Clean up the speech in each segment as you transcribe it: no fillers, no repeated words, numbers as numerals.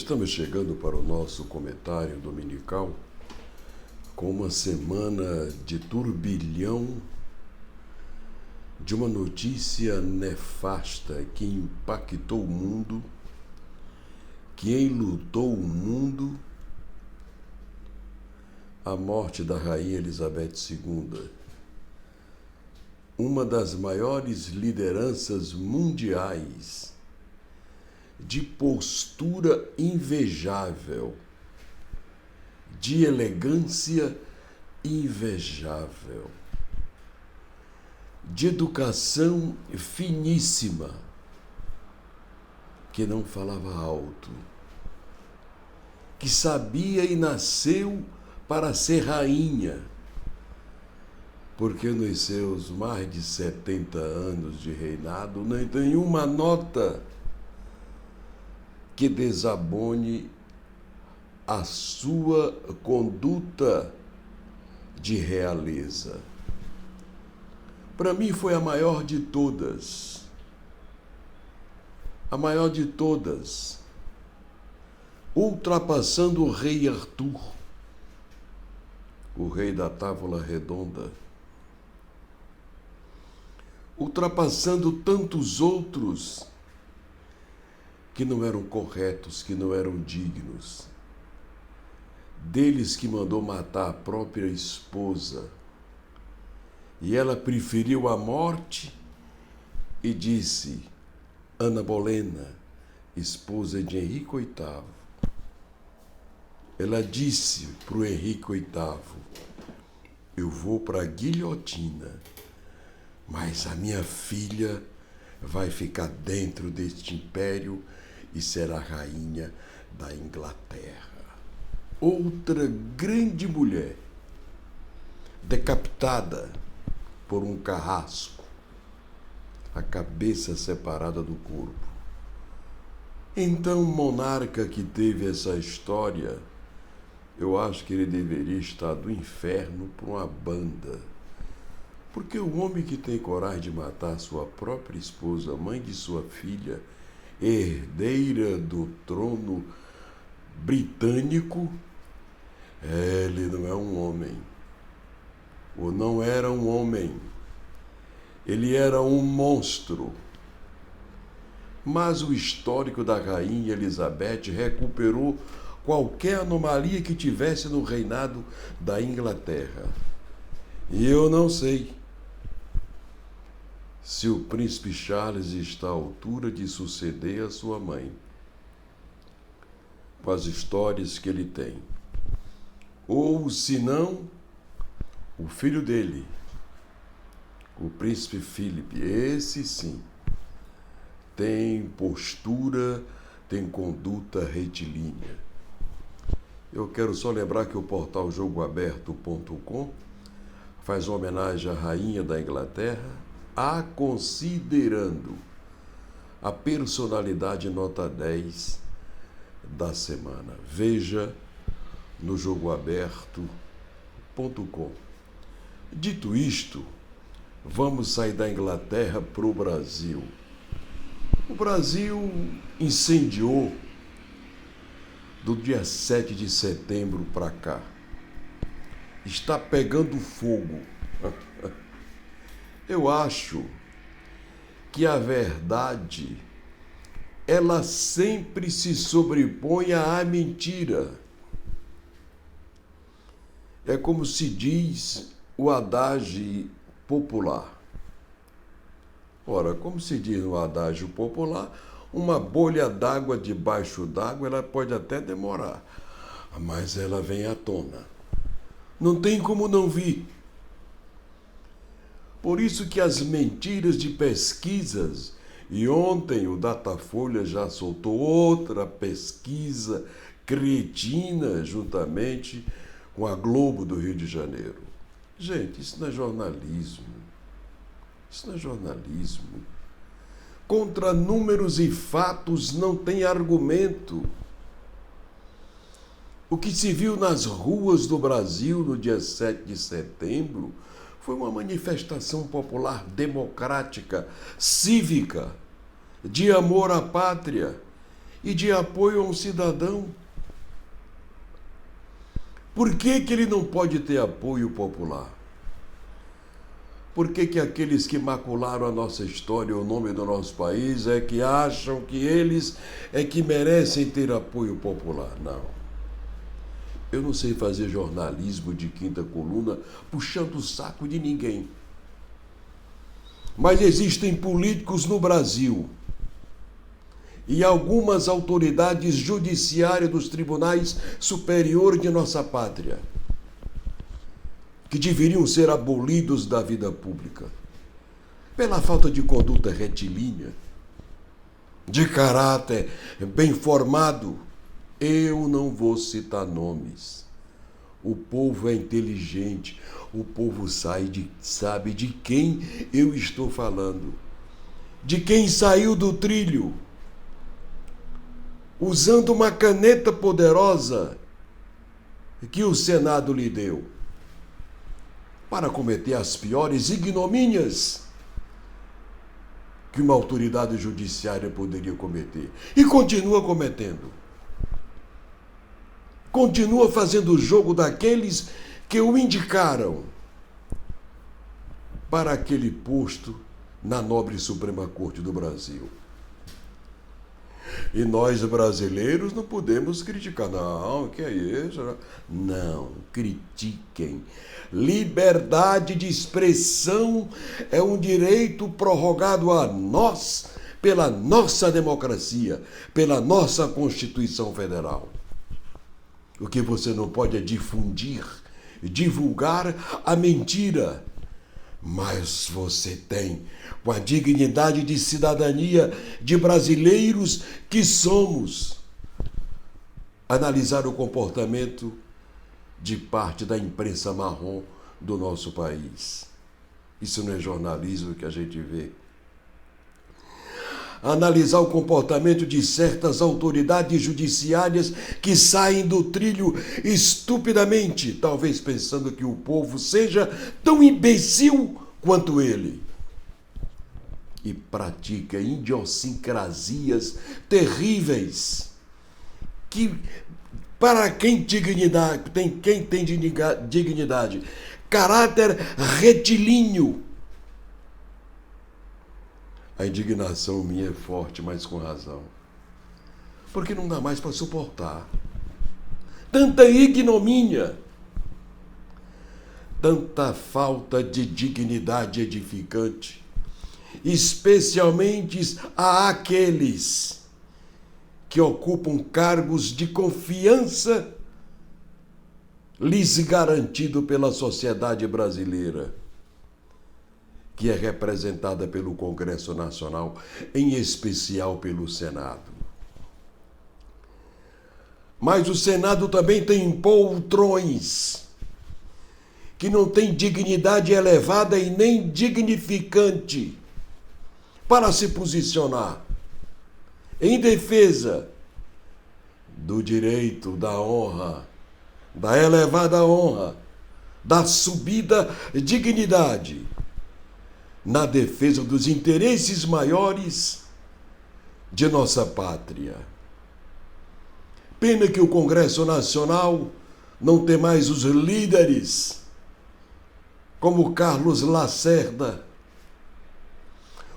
estamos chegando para o nosso comentário dominical com uma semana de turbilhão de uma notícia nefasta que impactou o mundo, que enlutou o mundo, a morte da Rainha Elizabeth II, uma das maiores lideranças mundiais, de postura invejável, de elegância invejável, de educação finíssima, que não falava alto, que sabia e nasceu para ser rainha, porque nos seus mais de 70 anos de reinado não tem uma nota que desabone a sua conduta de realeza. Para mim foi a maior de todas. A maior de todas. Ultrapassando o rei Arthur, o rei da Távola Redonda. Ultrapassando tantos outros que não eram corretos, que não eram dignos. Deles que mandou matar a própria esposa. E ela preferiu a morte e disse, Ana Bolena, esposa de Henrique VIII, ela disse para o Henrique VIII, eu vou para a guilhotina, mas a minha filha vai ficar dentro deste império e será rainha da Inglaterra. Outra grande mulher, decapitada por um carrasco, a cabeça separada do corpo. Então, o monarca que teve essa história, eu acho que ele deveria estar do inferno por uma banda. Porque o homem que tem coragem de matar sua própria esposa, mãe de sua filha, herdeira do trono britânico, ele não é um homem. Ou não era um homem. Ele era um monstro. Mas o histórico da Rainha Elizabeth recuperou qualquer anomalia que tivesse no reinado da Inglaterra. E eu não sei se o príncipe Charles está à altura de suceder a sua mãe, com as histórias que ele tem. Ou, se não, o filho dele, o príncipe Philip, esse sim, tem postura, tem conduta retilínea. Eu quero só lembrar que o portal jogoaberto.com faz uma homenagem à Rainha da Inglaterra, considerando a personalidade nota 10 da semana. Veja no jogoaberto.com. Dito isto, vamos sair da Inglaterra para o Brasil. O Brasil incendiou do dia 7 de setembro para cá. Está pegando fogo. Eu acho que a verdade, ela sempre se sobrepõe à mentira. É como se diz o adágio popular. Ora, como se diz no adágio popular, uma bolha d'água debaixo d'água, ela pode até demorar, mas ela vem à tona. Não tem como não vir. Por isso que as mentiras de pesquisas, e ontem o Datafolha já soltou outra pesquisa cretina juntamente com a Globo do Rio de Janeiro. Gente, isso não é jornalismo. Isso não é jornalismo. Contra números e fatos não tem argumento. O que se viu nas ruas do Brasil no dia 7 de setembro foi uma manifestação popular democrática, cívica, de amor à pátria e de apoio a um cidadão. Por que ele não pode ter apoio popular? Por que aqueles que macularam a nossa história, o nome do nosso país, é que acham que eles é que merecem ter apoio popular? Não. Eu não sei fazer jornalismo de quinta coluna puxando o saco de ninguém. Mas existem políticos no Brasil e algumas autoridades judiciárias dos tribunais superiores de nossa pátria que deveriam ser abolidos da vida pública pela falta de conduta retilínea, de caráter bem formado. Eu não vou citar nomes. O povo é inteligente, o povo sabe de quem eu estou falando, de quem saiu do trilho, usando uma caneta poderosa que o Senado lhe deu, para cometer as piores ignomínias que uma autoridade judiciária poderia cometer. E continua cometendo. Continua fazendo o jogo daqueles que o indicaram para aquele posto na nobre Suprema Corte do Brasil. E nós, brasileiros, não podemos criticar. Não, que é isso? Não, critiquem. Liberdade de expressão é um direito prorrogado a nós pela nossa democracia, pela nossa Constituição Federal. O que você não pode é difundir, divulgar a mentira. Mas você tem, com a dignidade de cidadania de brasileiros que somos, analisar o comportamento de parte da imprensa marrom do nosso país. Isso não é jornalismo que a gente vê. Analisar o comportamento de certas autoridades judiciárias que saem do trilho estupidamente, talvez pensando que o povo seja tão imbecil quanto ele. E pratica idiosincrasias terríveis que, para quem tem dignidade, caráter retilíneo. A indignação minha é forte, mas com razão. Porque não dá mais para suportar tanta ignomínia, tanta falta de dignidade edificante, especialmente àqueles que ocupam cargos de confiança lhes garantido pela sociedade brasileira, que é representada pelo Congresso Nacional, em especial pelo Senado. Mas o Senado também tem poltrões que não têm dignidade elevada e nem dignificante para se posicionar em defesa do direito, da honra, da elevada honra, da subida dignidade, na defesa dos interesses maiores de nossa pátria. Pena que o Congresso Nacional não tem mais os líderes como Carlos Lacerda,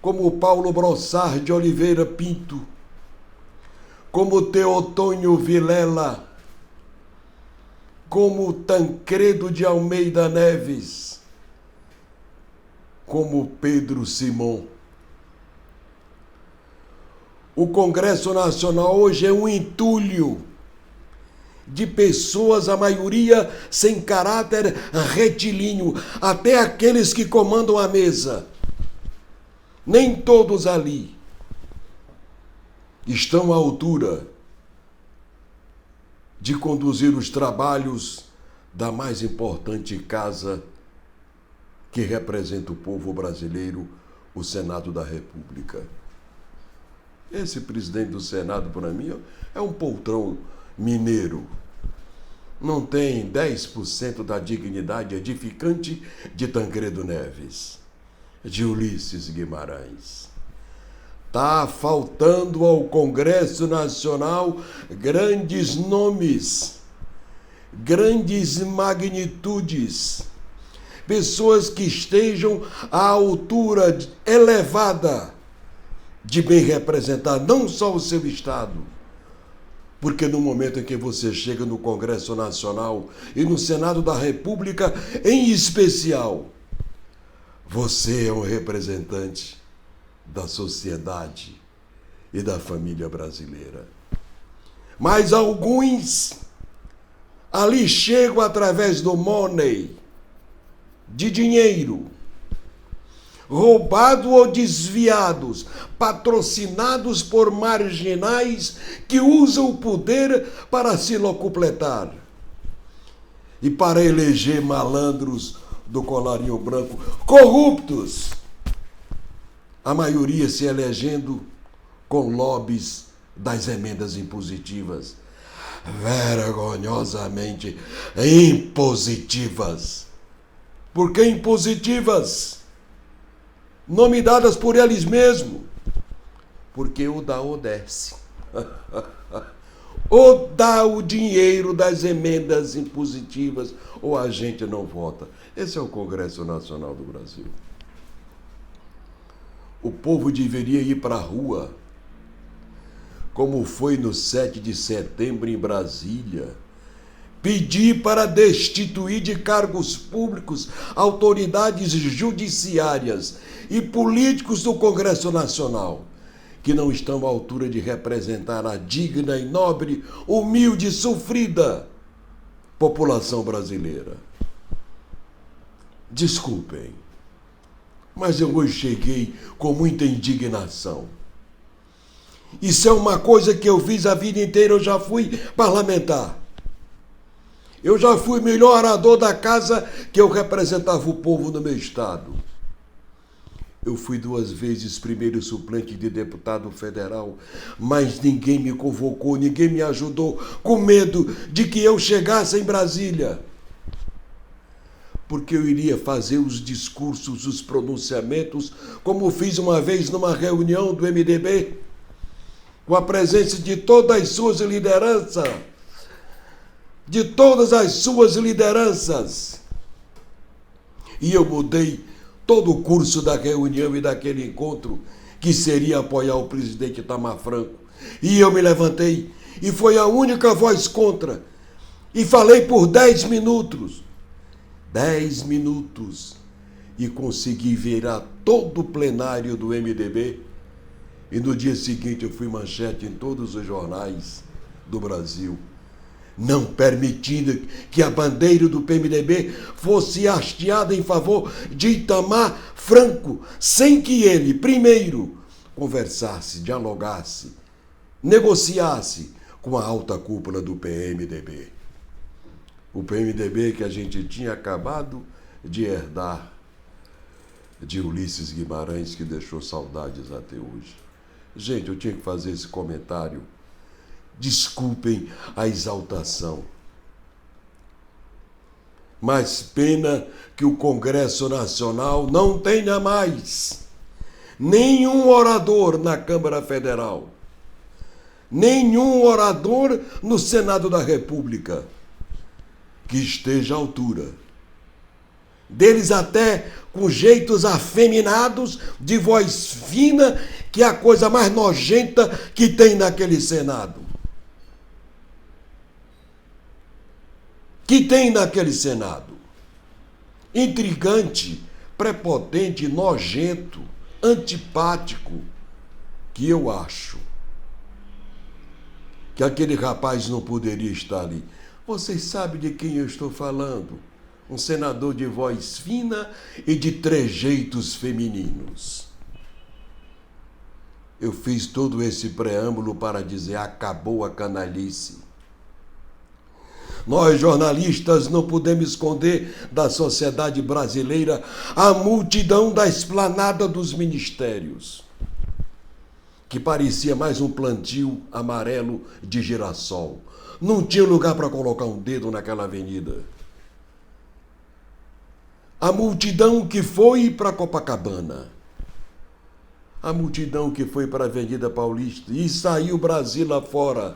como Paulo Brossard de Oliveira Pinto, como Teotônio Vilela, como Tancredo de Almeida Neves, como Pedro Simão. O Congresso Nacional hoje é um entulho de pessoas, a maioria sem caráter retilíneo, até aqueles que comandam a mesa. Nem todos ali estão à altura de conduzir os trabalhos da mais importante casa que representa o povo brasileiro, o Senado da República. Esse presidente do Senado, para mim, é um poltrão mineiro. Não tem 10% da dignidade edificante de Tancredo Neves, de Ulisses Guimarães. Está faltando ao Congresso Nacional grandes nomes, grandes magnitudes, pessoas que estejam à altura elevada de bem representar não só o seu Estado, porque no momento em que você chega no Congresso Nacional e no Senado da República, em especial, você é um representante da sociedade e da família brasileira. Mas alguns ali chegam através do money, de dinheiro, roubado ou desviados, patrocinados por marginais que usam o poder para se locupletar e para eleger malandros do colarinho branco, corruptos, a maioria se elegendo com lobbies das emendas impositivas, vergonhosamente impositivas. Por que impositivas? Nome dadas por eles mesmos. Porque o dá ou desce. Ou dá o dinheiro das emendas impositivas, ou a gente não vota. Esse é o Congresso Nacional do Brasil. O povo deveria ir para a rua, como foi no 7 de setembro em Brasília, pedir para destituir de cargos públicos autoridades judiciárias e políticos do Congresso Nacional, que não estão à altura de representar a digna e nobre, humilde e sofrida população brasileira. Desculpem, mas eu hoje cheguei com muita indignação. Isso é uma coisa que eu fiz a vida inteira, eu já fui parlamentar. Eu já fui melhor orador da casa que eu representava o povo no meu estado. Eu fui 2 vezes primeiro suplente de deputado federal, mas ninguém me convocou, ninguém me ajudou, com medo de que eu chegasse em Brasília. Porque eu iria fazer os discursos, os pronunciamentos, como fiz uma vez numa reunião do MDB, com a presença de todas as suas lideranças, E eu mudei todo o curso da reunião e daquele encontro, que seria apoiar o presidente Itamar Franco. E eu me levantei, e foi a única voz contra, e falei por 10 minutos. 10 minutos, e consegui virar todo o plenário do MDB, e no dia seguinte eu fui manchete em todos os jornais do Brasil, não permitindo que a bandeira do PMDB fosse hasteada em favor de Itamar Franco, sem que ele, primeiro, conversasse, dialogasse, negociasse com a alta cúpula do PMDB. O PMDB que a gente tinha acabado de herdar de Ulisses Guimarães, que deixou saudades até hoje. Gente, eu tinha que fazer esse comentário. Desculpem a exaltação. Mas pena que o Congresso Nacional não tenha mais nenhum orador na Câmara Federal, nenhum orador no Senado da República que esteja à altura deles, até com jeitos afeminados, de voz fina, que é a coisa mais nojenta que tem naquele Senado. Intrigante, prepotente, nojento, antipático, que eu acho que aquele rapaz não poderia estar ali. Vocês sabem de quem eu estou falando? Um senador de voz fina e de trejeitos femininos. Eu fiz todo esse preâmbulo para dizer: acabou a canalice. Nós, jornalistas, não podemos esconder da sociedade brasileira a multidão da esplanada dos ministérios, que parecia mais um plantio amarelo de girassol. Não tinha lugar para colocar um dedo naquela avenida. A multidão que foi para Copacabana. A multidão que foi para a Avenida Paulista e saiu Brasil lá fora.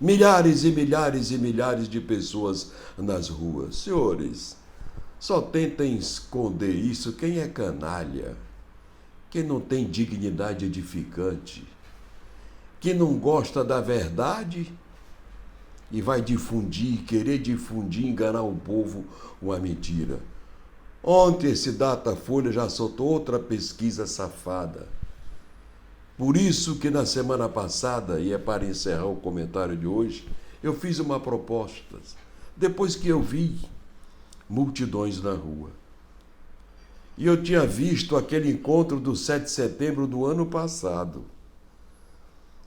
Milhares e milhares e milhares de pessoas nas ruas. Senhores, só tentem esconder isso quem é canalha, quem não tem dignidade edificante, que não gosta da verdade e vai difundir, querer difundir, enganar o povo com a mentira. Ontem esse Datafolha já soltou outra pesquisa safada. Por isso que na semana passada, e é para encerrar o comentário de hoje, eu fiz uma proposta. Depois que eu vi multidões na rua. E eu tinha visto aquele encontro do 7 de setembro do ano passado,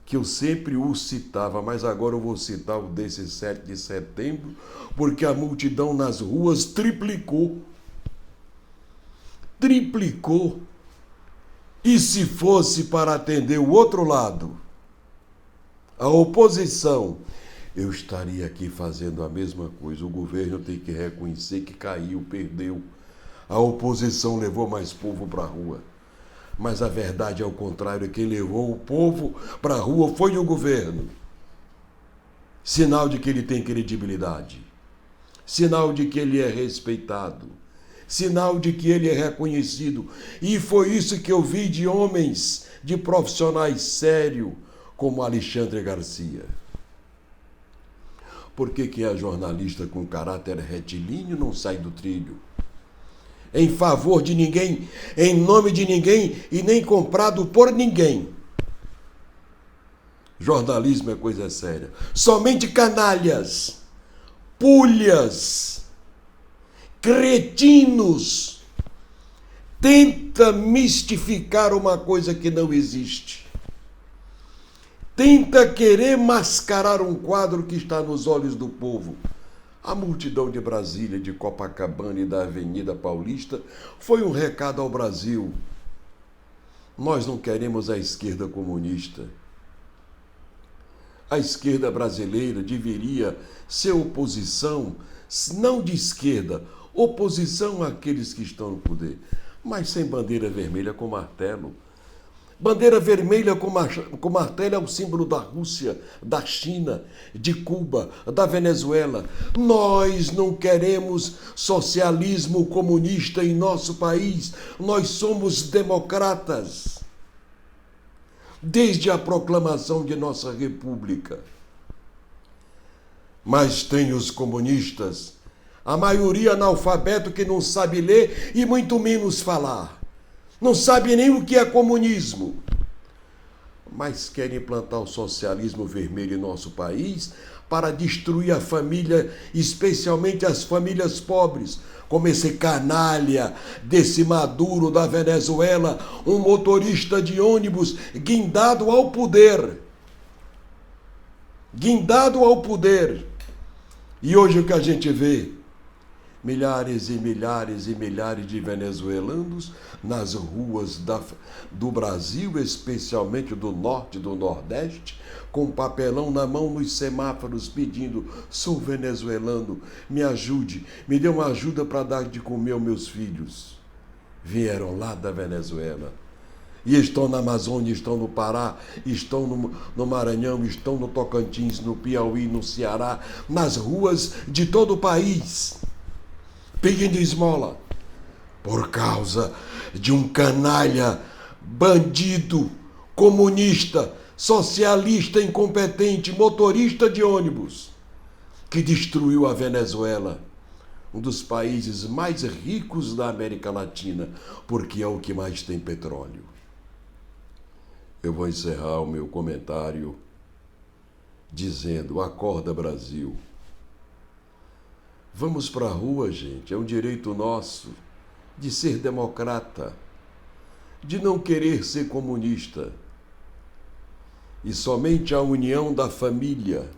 que eu sempre o citava, mas agora eu vou citar o desse 7 de setembro, porque a multidão nas ruas triplicou. Triplicou. E se fosse para atender o outro lado, a oposição, eu estaria aqui fazendo a mesma coisa. O governo tem que reconhecer que caiu, perdeu. A oposição levou mais povo para a rua. Mas a verdade é o contrário, quem levou o povo para a rua foi o governo. Sinal de que ele tem credibilidade. Sinal de que ele é respeitado. Sinal de que ele é reconhecido. E foi isso que eu vi de homens, de profissionais sérios, como Alexandre Garcia. Por que quem é jornalista com caráter retilíneo não sai do trilho? Em favor de ninguém, em nome de ninguém e nem comprado por ninguém. Jornalismo é coisa séria. Somente canalhas, pulhas, cretinos tenta mistificar uma coisa que não existe. Tenta querer mascarar um quadro que está nos olhos do povo. A multidão de Brasília, de Copacabana e da Avenida Paulista foi um recado ao Brasil. Nós não queremos a esquerda comunista. A esquerda brasileira deveria ser oposição, não de esquerda, oposição àqueles que estão no poder, mas sem bandeira vermelha com martelo. Bandeira vermelha com martelo é o símbolo da Rússia, da China, de Cuba, da Venezuela. Nós não queremos socialismo comunista em nosso país. Nós somos democratas. Desde a proclamação de nossa república. Mas tem os comunistas, a maioria analfabeto que não sabe ler e muito menos falar. Não sabe nem o que é comunismo. Mas querem implantar o socialismo vermelho em nosso país para destruir a família, especialmente as famílias pobres, como esse canalha desse Maduro da Venezuela, um motorista de ônibus guindado ao poder. Guindado ao poder. E hoje o que a gente vê? Milhares e milhares e milhares de venezuelanos nas ruas do Brasil, especialmente do norte e do nordeste, com papelão na mão nos semáforos pedindo: sou venezuelano, me ajude, me dê uma ajuda para dar de comer aos meus filhos. Vieram lá da Venezuela. E estão na Amazônia, estão no Pará, estão no Maranhão, estão no Tocantins, no Piauí, no Ceará, nas ruas de todo o país, pedindo esmola, por causa de um canalha, bandido, comunista, socialista incompetente, motorista de ônibus, que destruiu a Venezuela, um dos países mais ricos da América Latina, porque é o que mais tem petróleo. Eu vou encerrar o meu comentário dizendo: acorda, Brasil. Vamos para a rua, gente. É um direito nosso de ser democrata, de não querer ser comunista. E somente a união da família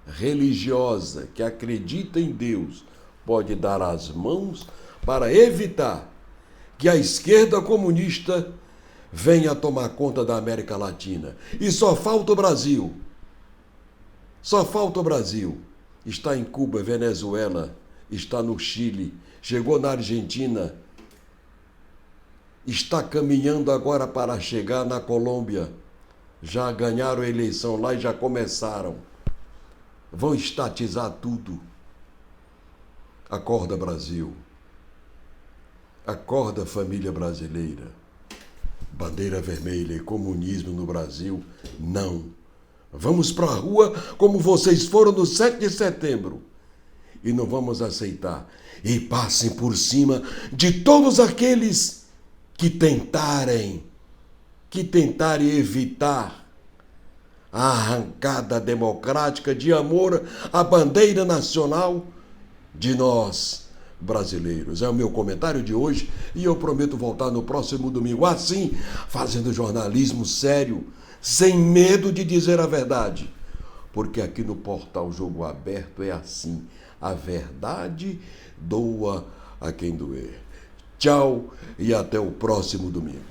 religiosa que acredita em Deus pode dar as mãos para evitar que a esquerda comunista venha tomar conta da América Latina. E só falta o Brasil. Só falta o Brasil. Está em Cuba, Venezuela, está no Chile, chegou na Argentina. está caminhando agora para chegar na Colômbia. Já ganharam a eleição lá e já começaram. Vão estatizar tudo. Acorda, Brasil. Acorda, família brasileira. Bandeira vermelha e comunismo no Brasil, não. Vamos para a rua como vocês foram no 7 de setembro. E não vamos aceitar. E passem por cima de todos aqueles que tentarem evitar a arrancada democrática de amor à bandeira nacional de nós, brasileiros. É o meu comentário de hoje e eu prometo voltar no próximo domingo, assim, fazendo jornalismo sério, sem medo de dizer a verdade. Porque aqui no Portal Jogo Aberto é assim, a verdade doa a quem doer. Tchau e até o próximo domingo.